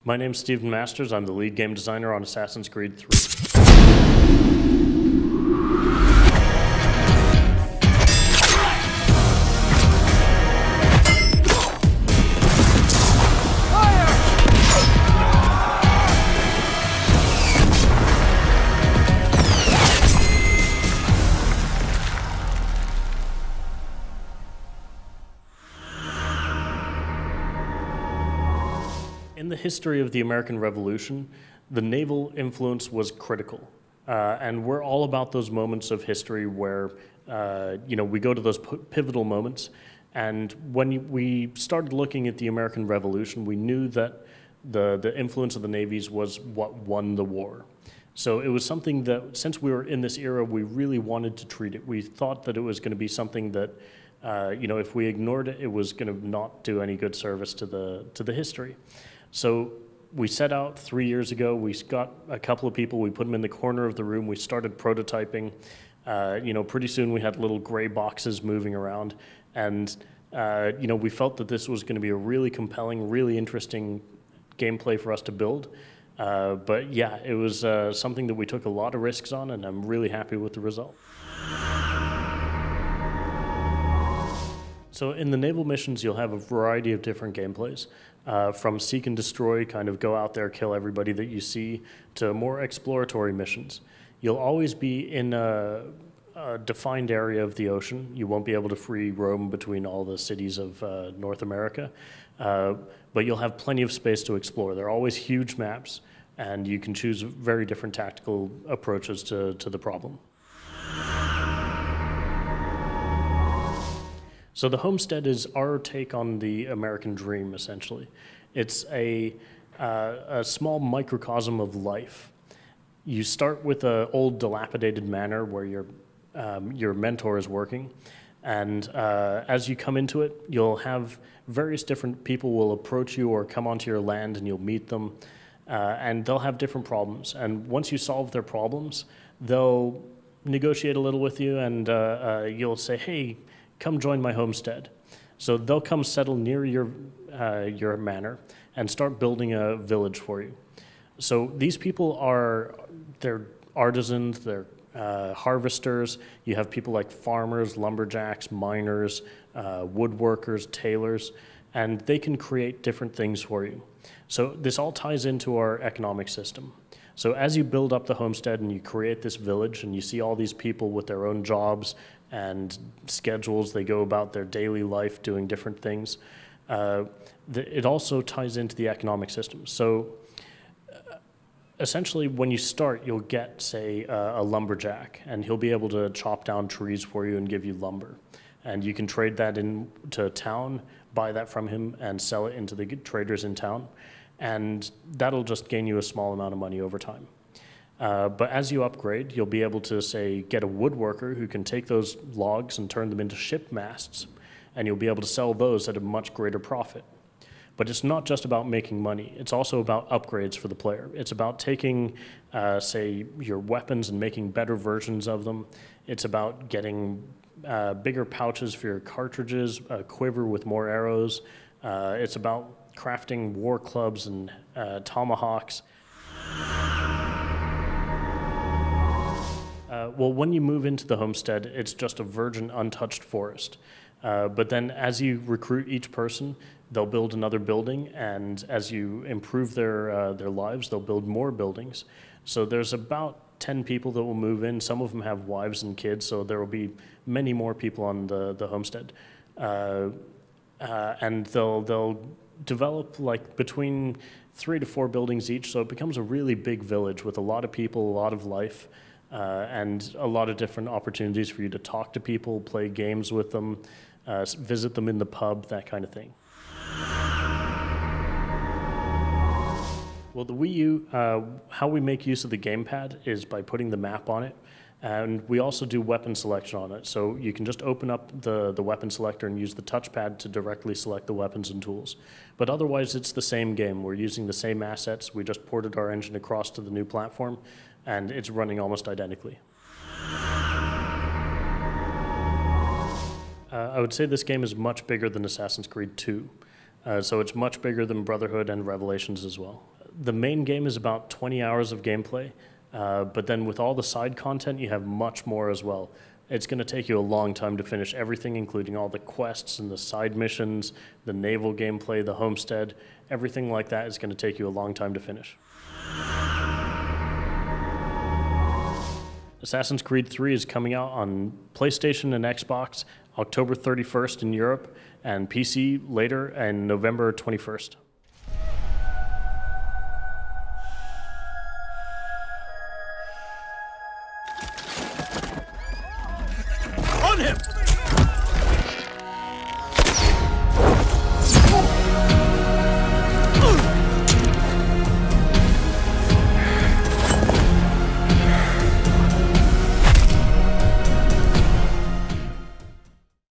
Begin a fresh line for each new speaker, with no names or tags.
My name's Stephen Masters. I'm the lead game designer on Assassin's Creed 3. In the history of the American Revolution, the naval influence was critical. And we're all about those moments of history where, we go to those pivotal moments. And when we started looking at the American Revolution, we knew that the influence of the navies was what won the war. So it was something that, since we were in this era, we really wanted to treat it. We thought that it was going to be something that, if we ignored it, it was going to not do any good service to the history. So we set out 3 years ago. We got a couple of people. We put them in the corner of the room. We started prototyping. Pretty soon we had little gray boxes moving around. And, we felt that this was going to be a really compelling, really interesting gameplay for us to build. But yeah, it was something that we took a lot of risks on, and I'm really happy with the result. So in the naval missions, you'll have a variety of different gameplays, from seek and destroy, kind of go out there, kill everybody that you see, to more exploratory missions. You'll always be in a defined area of the ocean. You won't be able to free roam between all the cities of North America, but you'll have plenty of space to explore. There are always huge maps, and you can choose very different tactical approaches to the problem. So the homestead is our take on the American dream, essentially. It's a small microcosm of life. You start with an old dilapidated manor where your mentor is working, and as you come into it, you'll have various different people will approach you or come onto your land, and you'll meet them, and they'll have different problems. And once you solve their problems, they'll negotiate a little with you, and you'll say, hey, come join my homestead. So they'll come settle near your manor and start building a village for you. So these people they're artisans, they're harvesters. You have people like farmers, lumberjacks, miners, woodworkers, tailors, and they can create different things for you. So this all ties into our economic system. So as you build up the homestead and you create this village and you see all these people with their own jobs and schedules, they go about their daily life doing different things, it also ties into the economic system. So essentially when you start, you'll get, say, a lumberjack, and he'll be able to chop down trees for you and give you lumber. And you can trade that into town, buy that from him, and sell it into the traders in town. And that'll just gain you a small amount of money over time. But as you upgrade, you'll be able to, say, get a woodworker who can take those logs and turn them into ship masts, and you'll be able to sell those at a much greater profit. But it's not just about making money. It's also about upgrades for the player. It's about taking, say, your weapons and making better versions of them. It's about getting bigger pouches for your cartridges, a quiver with more arrows. It's about crafting war clubs and tomahawks. Well, when you move into the homestead, it's just a virgin, untouched forest. But then as you recruit each person, they'll build another building, and as you improve their lives, they'll build more buildings. So there's about 10 people that will move in. Some of them have wives and kids, so there will be many more people on the homestead. And they'll develop like between 3 to 4 buildings each, so it becomes a really big village with a lot of people, a lot of life, and a lot of different opportunities for you to talk to people, play games with them, visit them in the pub, that kind of thing. Well, the Wii U, how we make use of the gamepad is by putting the map on it, and we also do weapon selection on it. So you can just open up the weapon selector and use the touchpad to directly select the weapons and tools. But otherwise, it's the same game. We're using the same assets. We just ported our engine across to the new platform, and it's running almost identically. I would say this game is much bigger than Assassin's Creed 2. So it's much bigger than Brotherhood and Revelations as well. The main game is about 20 hours of gameplay, but then with all the side content, you have much more as well. It's going to take you a long time to finish everything, including all the quests and the side missions, the naval gameplay, the homestead. Everything like that is going to take you a long time to finish. Assassin's Creed 3 is coming out on PlayStation and Xbox October 31st in Europe, and PC later and November 21st.